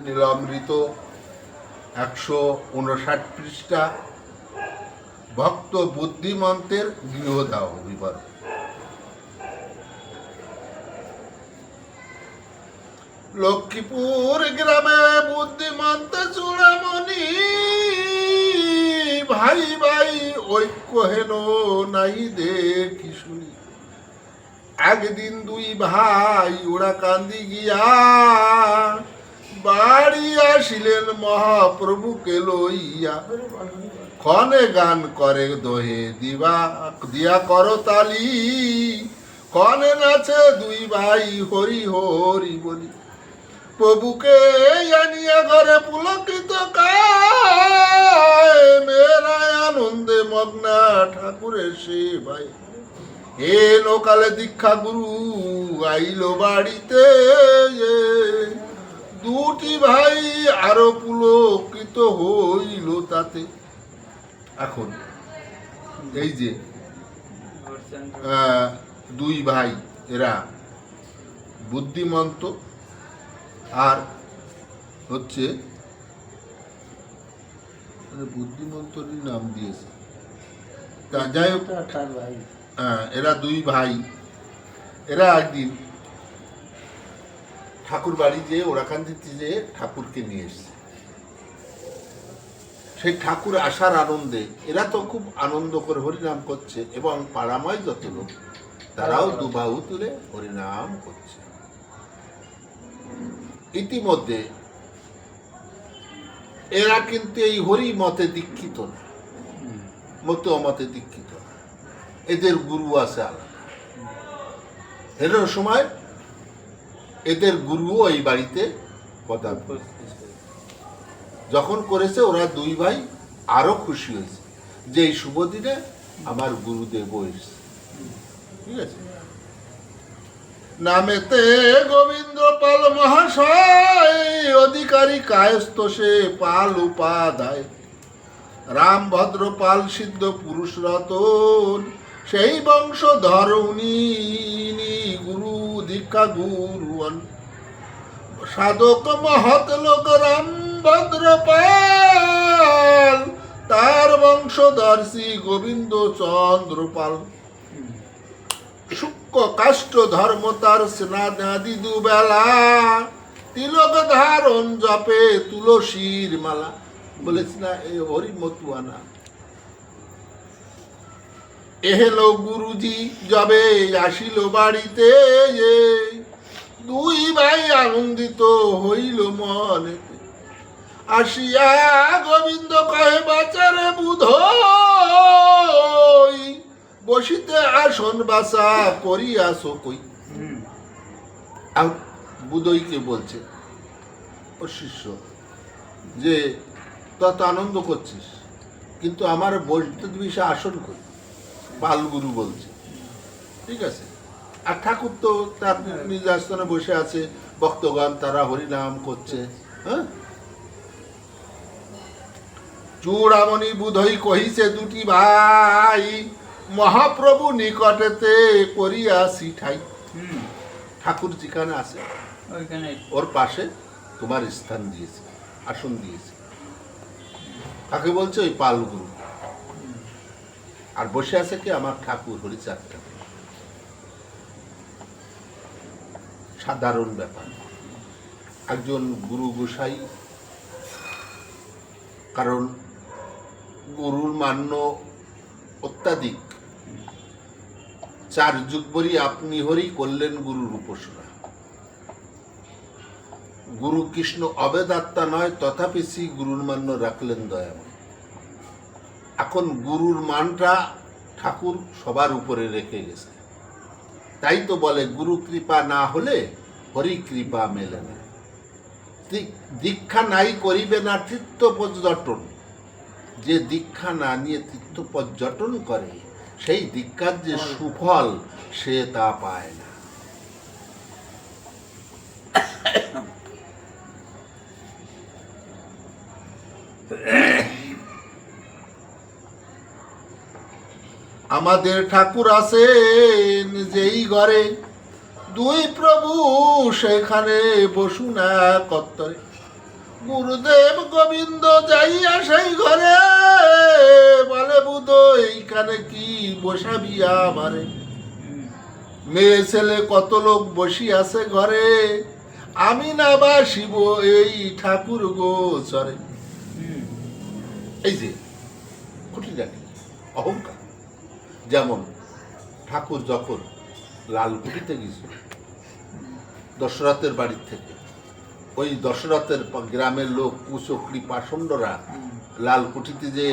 নীলামৃত 159 পৃষ্ঠা, ভক্ত বুদ্ধিমন্তের গৃহদাহ বিবরণ। লক্ষ্মীপুর গ্রামে বুদ্ধিমন্ত চূড়ামণি, ভাই ভাই ঐক্য হেন নাই দেখি শুনি। একদিন দুই ভাই ওরা কান্দি গিয়া, বাড়ি আসিলেন মহাপ্রভুকে লইয়া। ক্ষণে গান করে দোহে দিয়া করো তালি, ক্ষণে নাচে দুই ভাই হরি হরি বলি। প্রভুকে আনিয়া ঘরে পুলকিত কায়, মেয়েরায় আনন্দে মগ্না ঠাকুরের সেবাই। এ লোকালে দীক্ষা গুরু আইল বাড়িতে, দুটি ভাই আরো পুলকিত হইল তাতে। এখন এই যে দুই ভাই, এরা বুদ্ধিমন্ত আর হচ্ছে বুদ্ধিমন্তরই নাম দিয়েছে, যাই হোক এরা দুই ভাই। এরা একদিন ঠাকুর বাড়ি যেয়ে ওরাকান্দিতে যেয়ে ঠাকুরকে নিয়ে এসছে। সেই ঠাকুর আসার আনন্দে এরা তো খুব আনন্দ করে হরিনাম করছে, এবং পাড়াময় যত লোক তারাও দুবাহু তুলে হরিনাম করছে। ইতিমধ্যে এরা কিন্তু এই হরি মতে দীক্ষিত না, মতো অমতে দীক্ষিত না, এদের গুরু আছে আলাদা। এর সময় এদের গুরুও এই বাড়িতে পদার্পণ যখন করেছে, ওরা দুই ভাই আরো খুশি হয়েছে যে এই শুভ দিনে আমার গুরুদেব এসেছে। ঠিক আছে। নামেতে গোবিন্দ পাল মহাশয়, অধিকারী কায়স্থ সে পাল উপাধ্যায়। রাম ভদ্র পাল সিদ্ধ পুরুষ রতন, সেই বংশধর উনি গুরু দীক্ষা গুরুন। সাধক মহৎ লোক রাম ভদ্র পাল, তার বংশধর শ্রী গোবিন্দ চন্দ্র পাল। শুক্র কাষ্ঠ ধর্ম তার স্নাদি দুবেলা, তিলক ধারণ জপে তুলসীর মালা। বলেছি না এ হরি মতুয়ানা। এহেলো গুরুজি যবে আসিল বাড়িতে, দুই ভাই আনন্দিত হইল মনেতে। আসিয়া গোবিন্দ কহে বাচারে বুধ, বসিতে আসন বাসা করিয়াছো কই। বুধইকে বলছে ও শিষ্য যে তত আনন্দ করছিস, কিন্তু আমার বসতে দিবি সে আসন কই। পালগুরু বলছে। ঠিক আছে। আর ঠাকুর তো তার নিজ আস্থানে বসে আছে, ভক্তগণ তারা হরিনাম করছে। হ্যাঁ, চূড়ামণি বুধই কহিছে দুটি ভাই, মহাপ্রভু নিকটেতে করিয়াছি ঠাই। ঠাকুর যেখানে আছে ওর পাশে তোমার স্থান দিয়েছে, আসন দিয়েছে। তাকে বলছে ওই পালগুরু, আর বসে আছে কি আমার ঠাকুর হরিচাঁদ ঠাকুর। সাধারণ ব্যাপার। একজন গুরু গোসাই, কারণ গুরুর মান্য অত্যাধিক। 4 যুগ বরি আপনি হরি করলেন গুরুর উপাসনা। গুরু কৃষ্ণ অবেদাত্মা নয়, তথাপি শ্রী গুরুর মান্য রাখলেন দয়াময়। এখন গুরুর মানটা ঠাকুর সবার উপরে রেখে গেছে। তাই তো বলে গুরু কৃপা না হলে হরি কৃপা মেলে না। দীক্ষা নাই করিবে না তীর্থ পর্যটন। যে দীক্ষা না নিয়ে তীর্থ পর্যটন করে, সেই দীক্ষার যে সুফল সে তা পায় না। আমাদের ঠাকুর আছেন যেই ঘরে, দুই প্রভু সেখানে বসুন এক অন্তরে। গুরুদেব গোবিন্দ যাইয়া সেই ঘরে বলে বুধ এইখানে কি বসাবিয়া আমারে, মেয়ে ছেলে কত লোক বসি আছে ঘরে, আমি না বাসিব এই ঠাকুর গোচরে। এই যে খুঁটিনাটি অহংকার। যেমন ঠাকুর যখন লালকুটিতে গেছিল দশরথের বাড়ির থেকে, ওই দশরথের গ্রামের লোক কুচকরি পাষণ্ডরা লালকুঠিতে যে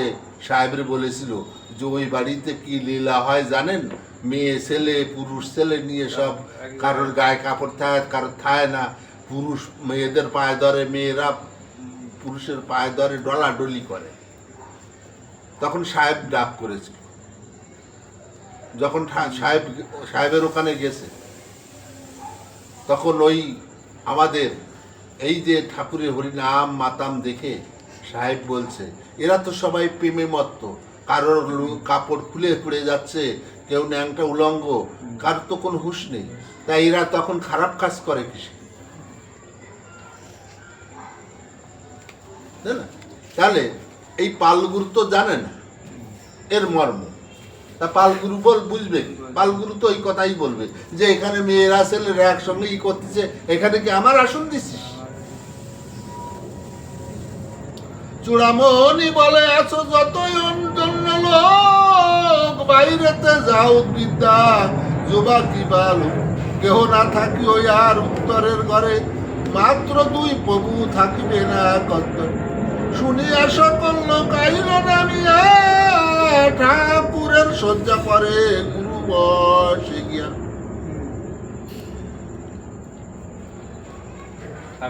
সাহেবরে বলেছিল যে ওই বাড়িতে কি লীলা হয় জানেন, মেয়ে ছেলে পুরুষ ছেলে নিয়ে সব, কারোর গায়ে কাপড় থাকে কারোর থায় না, পুরুষ মেয়েদের পায়ে ধরে, মেয়েরা পুরুষের পায়ে ধরে, ডলাডলি করে। তখন সাহেব ডাক করেছিল, যখন সাহেবের ওখানে গেছে তখন ওই আমাদের এই যে ঠাকুরের হরিনাম মাতাম দেখে সাহেব বলছে এরা তো সবাই প্রেমে মত্ত, কারোর কাপড় খুলে পড়ে যাচ্ছে, কেউ ন্যাংটা উলঙ্গ, কার তো কোনো হুঁশ নেই, তাই এরা তখন খারাপ কাজ করে কিসে? তাহলে এই পালগুরু তো জানে না এর মর্ম, তা পালগুরু বুঝবে কি? পালগুরু তো ওই কথাই বলবে যে এখানে মেয়েরা ছেলেরা একসঙ্গে ই করতেছে, এখানে কি আমার আসন দিচ্ছিস? চূড়ামণি বলে আছো যতই অন্য লোক, বাইরেতে যাও বিদ্যা যুবা কি বালু, কেহ না থাকি ওই আর উত্তরের ঘরে, মাত্র দুই প্রভু থাকিবে না কত্তর, শুনিয়া সকল লোক আইল নামিয়া, ঠাকুরের শয্যা করে গুরু বসে গিয়া।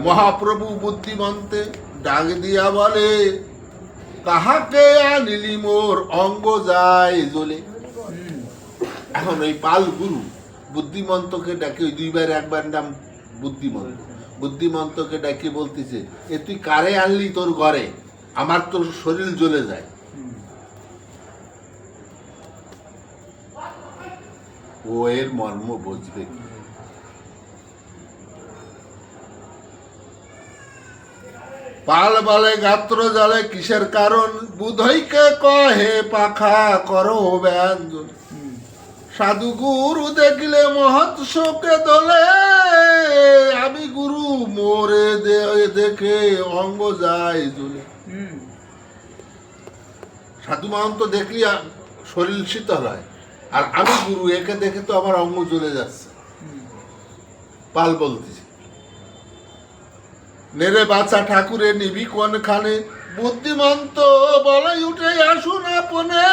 মহাপ্রভু বুদ্ধিমন্তে ডাক দিয়া বলে, কাহাকে আনিলি মোর অঙ্গ যায় জ্বলে। এখন ওই পাল গুরু বুদ্ধিমন্তকে ডাকে, ওই দুইবার একবার নাম বুদ্ধিমন্ত, বুদ্ধিমন্তকে ডাকে বলতেছে এ তুই কারে আনলি তোর ঘরে, আমার তোর শরীর জ্বলে যায়। ও এর মর্ম বুঝবে কি? পাল বলে গাত্র জলে কিসের কারণ, বুধইকে কহে পাখা করো ব্যঞ্জন, সাধু গুরু দেখলে মহৎ শোকে দোলে, আমি গুরু মোরে দেখে অঙ্গ যায় জ্বলে। সাধু মহন্ত দেখলি শরীর শীতল হয়, আর আমি গুরু একে দেখে তো আমার অঙ্গ জ্বলে যাচ্ছে। পাল বলতেছে নেরে বাছা ঠাকুরে নিবি কোনখানে, বুদ্ধিমন্ত বলাই উঠে আসুন আপনে,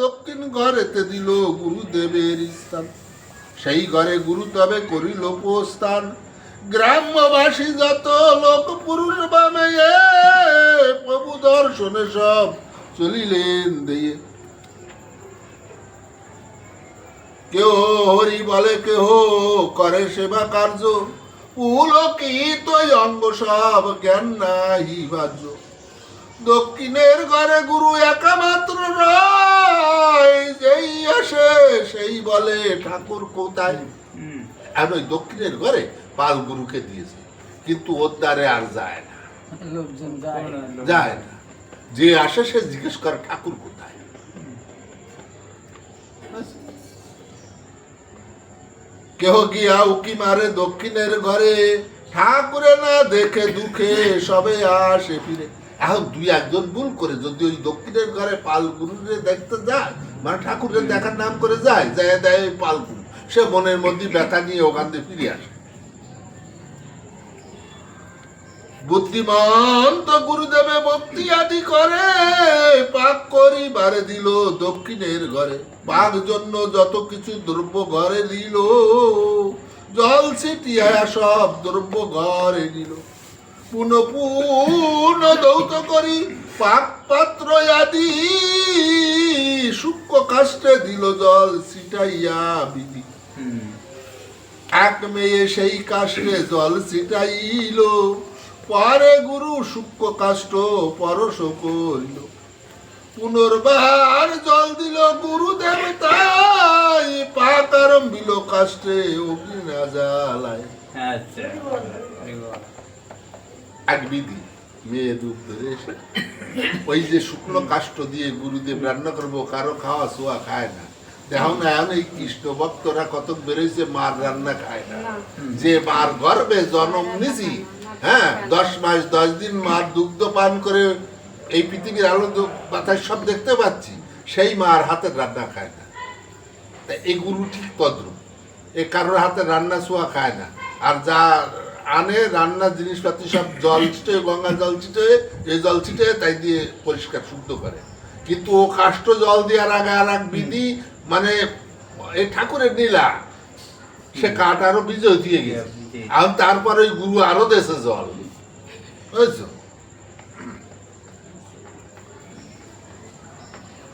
দক্ষিণ ঘরেতে দিল গুরুদেবের স্থান, সেই ঘরে গুরু তবে করিল উপস্থান, গ্রামবাসী যত লোক পুরুষ বা মেয়ে, প্রভু দর্শনে সব চলিলেন দিয়ে, কেহ হরি বলে কেহ করে সেবা কার্য, পুলকিত অঙ্গ সব জ্ঞান নাহি বাহ্য, দক্ষিণের ঘরে গুরু একামাত্র রয়, যেই আসে সেই বলে ঠাকুর কোথায়। আর ওই দক্ষিণের ঘরে পাল গুরুকে দিয়েছে, কিন্তু ওর দ্বারে আর যায় না, যায় না, যে আসে সে জিজ্ঞেস করে ঠাকুর কোথায়। কেহ গিয়া উকি মারে দক্ষিণের ঘরে, ঠাকুরে না দেখে দুঃখে সবে আসে ফিরে। এখন দুই একজন ভুল করে যদি ওই দক্ষিণের ঘরে পাল গুরুরে দেখতে যায়, মানে ঠাকুরের দেখার নাম করে যায়, যায় দেয় পাল গুরু, সে মনের মধ্যে ব্যথা নিয়ে ওখান থেকে ফিরে আসে। বুদ্ধিমন্ত গুরুদেবে ভক্তি আদি করে, পাক করি বারে দিল দক্ষিণের ঘরে, পাক জন্য যত কিছু দ্রব্য ঘরে দিল, জল ছিটিয়া সব দ্রব্য ঘরে নিল, পুনঃ পুনঃ দৌত করি পাক পাত্র আদি, সূক্ষ্ম কাষ্টে দিল জল ছিটাইয়া বিধি, এক মেয়ে সেই কাষ্টে জল ছিটাইল, পরে গুরু সূক্ষ্ম কাষ্ট পরশ করিল, পুনর্বার জল দিল গুরু দেবতাই, পাক আরম্ভিল কাষ্টে অগ্নি না জ্বালায়। এক বিধি মেয়ে রূপ ধরে এসে ওই যে শুকনো কাষ্ঠ দিয়ে গুরুদেব রান্না করবো, কারো খাওয়া শোয়া খায় না। দেখো না এখন এই কৃষ্ণ ভক্তরা কত বেরোইছে, মার রান্না খায় না। যে মার গর্ভে জন্ম নিছি, হ্যাঁ 10 মাস 10 দিন মার দুগ্ধ পান করে এই পৃথিবীর আলো বাতাস সব দেখতে পাচ্ছি, সেই মার হাতের রান্না খায় না। তা এই গুরু ঠিক তদ্রুপ, এ কারোর হাতে রান্না ছোঁয়া খায় না। আর যা আনে রান্নার জিনিসপাতি সব জল ছিটে, গঙ্গা জল ছিটে, এই জল ছিটে তাই দিয়ে পরিষ্কার শুদ্ধ করে। কিন্তু ও কাষ্ঠ জল দেওয়ার আগে আর এক বিধি, মানে এই ঠাকুরের নীলা সে কাঠ আরো বিজয় দিয়ে গেছে। আর তারপরে ওই গুরু আরো দেশে জল, বুঝছো?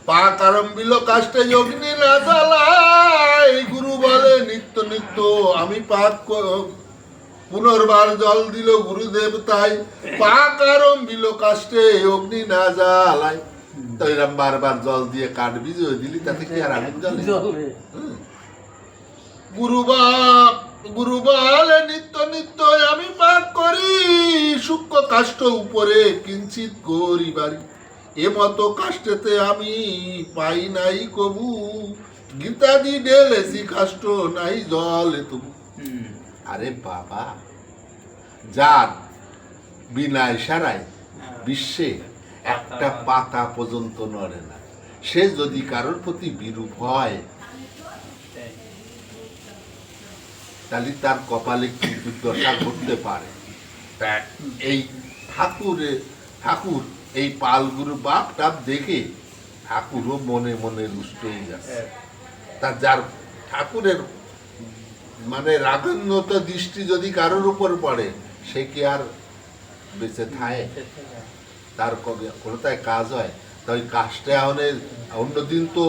পাক আরম্ভিল কাষ্ঠে অগ্নি না জ্বালায়, গুরু বলে নিত্য নিত্য আমি পাক পুনর্বার জল দিল গুরুদেব তাই। পাক আরম্ভিল কাষ্ঠে অগ্নি না জ্বালায়, তো এরকম বারবার জল দিয়ে কাঠ ভিজিয়ে দিলি, তাতে কি আর আগুন জ্বলে? গুরু বলে নিত্য নিত্য আমি পাক করি, সূক্ষ্ম কাষ্ঠ উপরে কিঞ্চিত করি বাড়ি। এমতো কাষ্টেতে আমি পাই নাই কবু, গীতাদি ঢেলেছি কাষ্ঠ নাই জলে তবু। আরে বাবা, যার বিনা ইশারায় বিশ্বে একটা পাতা পর্যন্ত নড়ে না, সে যদি কারোর প্রতি বিরূপ হয়, তাহলে তার কপালে কি দুর্দশা ঘটতে পারে। এই ঠাকুর এই পালগুরু বাপ টাপ দেখে ঠাকুরও মনে মনে রুষ্ট হয়ে যাচ্ছে। তার যার ঠাকুরের মানে রাগান্বিত দৃষ্টি যদি কারোর উপর পড়ে, সে কি আর বেঁচে থাকে? তার কোনটায় কাজ হয়? তাই কাজটা অন্যদিন তো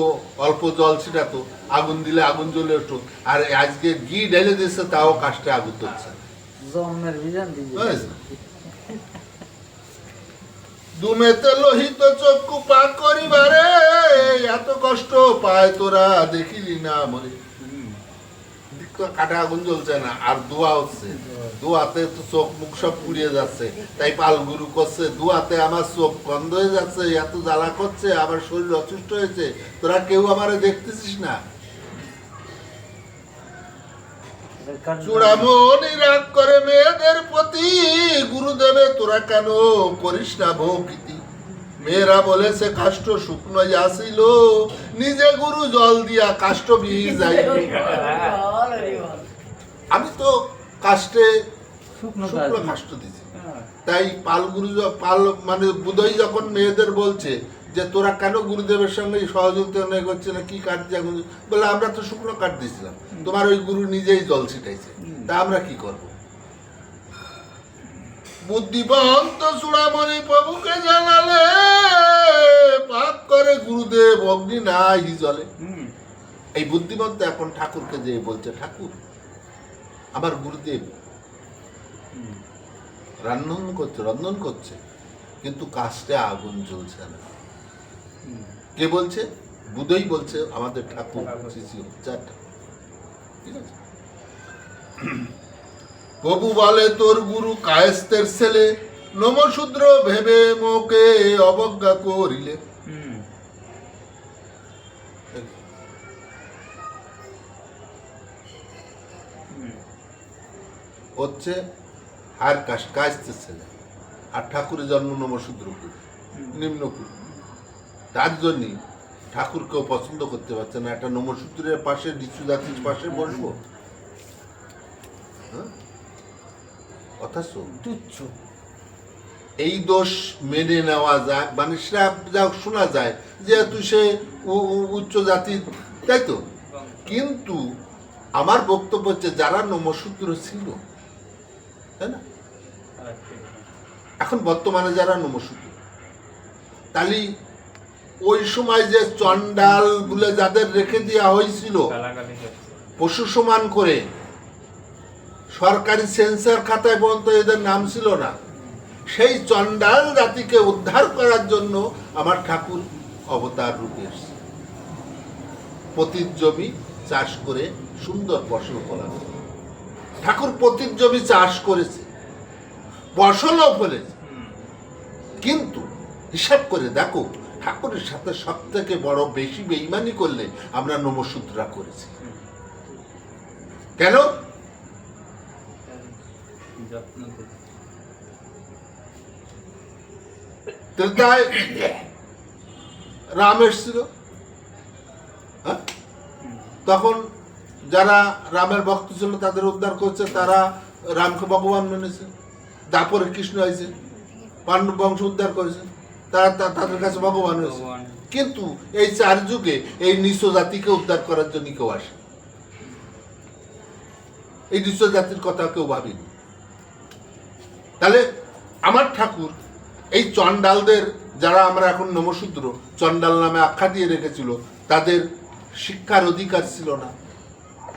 অল্প জল ছিটাতো, আগুন দিলে আগুন জ্বলে উঠতো, আর আজকে ঘি ঢেলে দিচ্ছে তাও কাজটা আগুন ধরছে। দুমেতে লোহিত চক্ষু পাক করিবারে, এত কষ্ট পায় তোরা দেখিলি না মরে। কাঠে আগুন জ্বলছে না, আর ধোয়া হচ্ছে, ধোয়াতে তো চোখ মুখ সব পুড়িয়ে যাচ্ছে। তাই পাল গুরু করছে, ধোয়াতে আমার চোখ বন্ধ হয়ে যাচ্ছে, এত জ্বালা করছে, আমার শরীর অসুস্থ হয়েছে, তোরা কেউ আমারে দেখতেছিস না। চূড়ামণি রাগ করে মেয়েদের প্রতি, গুরুদেবে তোরা কেন করিস না ভৌকীতি। মেয়েরা বলেছে কাষ্ঠ শুকনো আসিল, নিজে গুরু জল দিয়া কাষ্ঠ ভিজাই। আমি তো কাষ্ঠে শুকনো কাষ্ঠ দিছি। তাই পাল মানে বুধই যখন মেয়েদের বলছে যে তোরা কেন গুরুদেবের সঙ্গে সহযোগিতা করছে না, কি কাঠ দিয়ে বলে, আমরা তো শুকনো কাঠ দিয়েছিলাম, তোমার ওই গুরু নিজেই জল ছিটাইছে, তা আমরা কি করব? বুদ্ধিবন্ত চূড়ামণি প্রভুকে জানালে, পাপ করে গুরুদেব অগ্নি নাই জলে। এই বুদ্ধিমন্ত এখন ঠাকুরকে যে বলছে, ঠাকুর আমার গুরুদেব রন্ধন করছে কিন্তু কাজটা আগুন জ্বলছে না। কে বলছে? বুধই বলছে, আমাদের ঠাকুর ঠিক আছে। প্রভু বলে তোর গুরু কায়েস্তের ছেলে, নমশূদ্র ভেবে মোকে অবজ্ঞা করিলে। হচ্ছে আর কায়েস্তের ছেলে, আর ঠাকুরের জন্ম নমশূদ্রকুল, নিম্নকুল। তার জন্যই ঠাকুরকেও পছন্দ করতে পারছে না। একটা নমশূদ্রের পাশে, নিচু জাতির পাশে বসবো, অথচ তুচ্ছ। এই দোষ মেনে নেওয়া যায়, মানে শ্রাপ যা শোনা যায়, যেহেতু সে উচ্চ জাতির, তাই তো। কিন্তু আমার বক্তব্য হচ্ছে, যারা নমশূদ্র ছিল, তাই না, এখন বর্তমানে যারা নমশূদ্র, তাহলে ওই সময় যে চন্ডাল বলে যাদের রেখে দেওয়া হয়েছিল পশু সমান করে, সরকারি সেন্সার খাতায় পর্যন্ত এদের নাম ছিল না, সেই চন্ডাল জাতিকে উদ্ধার করার জন্য আমার ঠাকুর অবতার রূপে এসেছে। পতিত জমি চাষ করে সুন্দর ফসল ফলাবে। ঠাকুর পতিত জমি চাষ করেছে, ফসলও ফলেছে, কিন্তু হিসাব করে দেখো ঠাকুরের সাথে সব থেকে বড় বেশি বেইমানি করলে আমরা নমশূদ্রা করেছি। কেন? ত্রেতায় রাম এসছিল, তখন যারা রামের ভক্ত ছিল তাদের উদ্ধার করছে, তারা রামকে ভগবান মেনেছে। তারপরে কৃষ্ণ হয়েছে, পাণ্ডব বংশ উদ্ধার করেছে, তারা তাদের কাছে ভগবান হয়েছে। কিন্তু এই 4 যুগে এই নিঃস্ব জাতিকে উদ্ধার করার জন্য কেউ আসে, এই নিঃস্ব জাতির কথা কেউ ভাবিনি। তাহলে আমার ঠাকুর এই চণ্ডালদের, যারা আমরা এখন নমশূদ্র চণ্ডাল নামে আখ্যা দিয়ে রেখেছিল, তাদের শিক্ষার অধিকার ছিল না,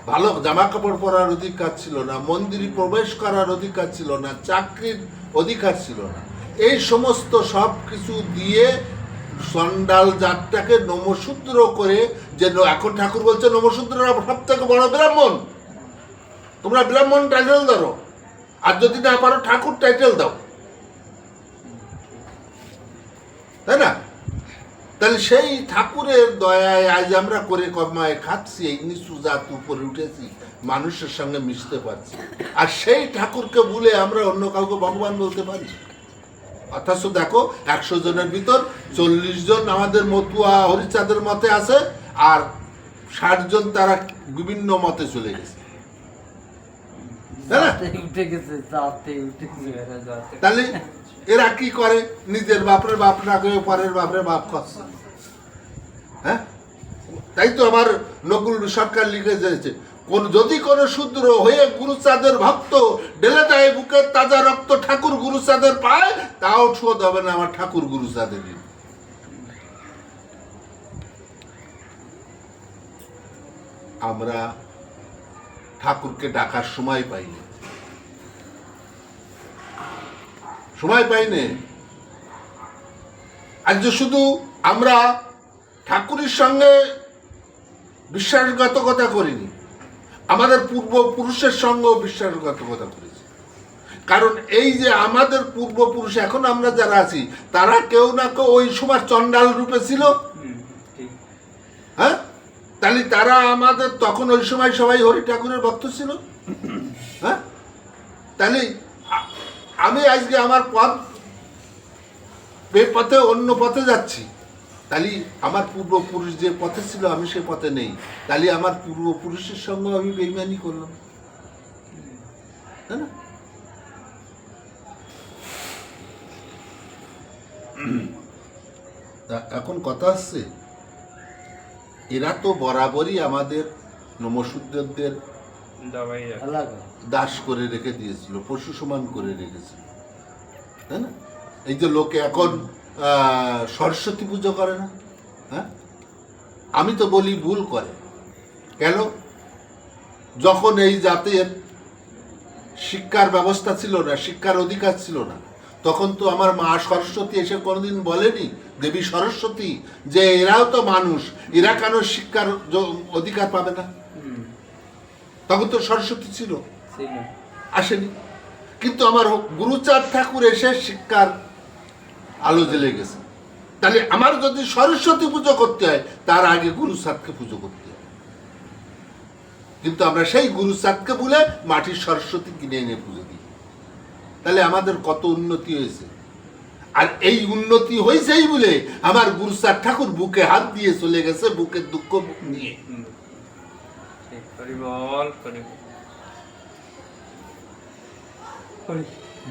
ভালো জামা কাপড় পরার অধিকার ছিল না, মন্দিরে প্রবেশ করার অধিকার ছিল না, চাকরির অধিকার ছিল না, এই সমস্ত সব কিছু দিয়ে চণ্ডাল জাতটাকে নমশূদ্র করে, যে এখন ঠাকুর বলছে নমশূদ্ররা সব থেকে বড় ব্রাহ্মণ, তোমরা ব্রাহ্মণ টাইটেল ধরো, আর যদি না পারো ঠাকুর টাইটেল দাও, তাই না? তাহলে সেই ঠাকুরের দয়ায় আজ আমরা করে কমায় খাচ্ছি, এই নিচু জাত উপরে উঠেছি, মানুষের সঙ্গে মিশতে পারছি, আর সেই ঠাকুরকে ভুলে আমরা অন্য কাউকে ভগবান বলতে পারি। অথচ দেখো 100 জনের ভিতর 40 জন আমাদের মতুয়া হরিচাঁদের মতে আছে, আর 60 জন তারা বিভিন্ন মতে চলে গেছে। তাহলে এরা কি করে? নিজের বাপরে বাপ না করে পরের বাপরে বাপ করছে। হ্যাঁ, তাই তো আমার নকুল সরকার লিখে দিয়েছে, যদি কোনো শূদ্র হয়ে গুরুচাঁদের ভক্ত ঢেলে দেয় বুকের তাজা রক্ত ঠাকুর গুরুচাঁদের পায়, তাও শোধ হবে না আমার ঠাকুর গুরুচাঁদের। আমরা ঠাকুরকে ডাকার সময় পাইনি, আজ শুধু আমরা ঠাকুরের সঙ্গে বিশ্বাসঘাতকতা করিনি, আমাদের পূর্বপুরুষের সঙ্গেও বিশ্বাসঘাতকতা করেছি। কারণ এই যে আমাদের পূর্বপুরুষ, এখন আমরা যারা আছি, তারা কেউ না কেউ ওই সময় চণ্ডাল রূপে ছিল। হ্যাঁ, তাহলে তারা আমাদের তখন ওই সময় সবাই হরি ঠাকুরের ভক্ত ছিল। হ্যাঁ, তাহলে আমি আজকে আমার পথে অন্য পথে যাচ্ছি, তাহলে আমার পূর্বপুরুষ যে পথে ছিল আমি সে পথে নেই, তাহলে আমার পূর্বপুরুষের সঙ্গে আমি বেইমানি করলাম, তাই না? এখন কথা আসছে, এরা তো বরাবরই আমাদের নমশূদ্রদের দাস করে রেখে দিয়েছিল, পশু সমান করে রেখেছিল, তাই না? এই যে লোকে এখন সরস্বতী পুজো করে না, হ্যাঁ, আমি তো বলি ভুল করে। কেন? যখন এই জাতের শিক্ষার ব্যবস্থা ছিল না, শিক্ষার অধিকার ছিল না, তখন তো আমার মা সরস্বতী এসে কোনোদিন বলেনি, দেবী সরস্বতী, যে এরাও তো মানুষ, এরা কেন শিক্ষার অধিকার পাবে না? তখন তো সরস্বতী ছিল, আসেনি। কিন্তু আমার গুরুচাঁদ ঠাকুর এসে শিক্ষার আলো জ্বেলে গেছে। তাহলে আমার যদি সরস্বতী পুজো করতে হয়, তার আগে গুরুচাঁদকে পুজো করতে হয়। কিন্তু আমরা সেই গুরুচাঁদকে বলে মাটির সরস্বতী কিনে এনে পুজো দিই। তাহলে আমাদের কত উন্নতি হয়েছে। আর এই উন্নতি হয়েছেই বলে আমার গুরুচাঁদ ঠাকুর বুকে হাত দিয়ে চলে গেছে, বুকের দুঃখ বুক নিয়ে।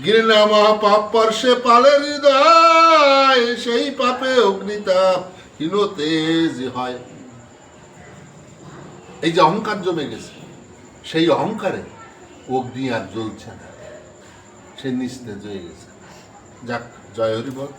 ঘৃণা মহাপাপ পর্ষে পালে হৃদয়, সেই পাপে অগ্নিতাপ হীনতেজ হয়। এই যে অহংকার জমে গেছে, সেই অহংকারে অগ্নি আর জ্বলছে না, সে নিস্তেজ হয়ে গেছে। যাক, জয় হরি বল।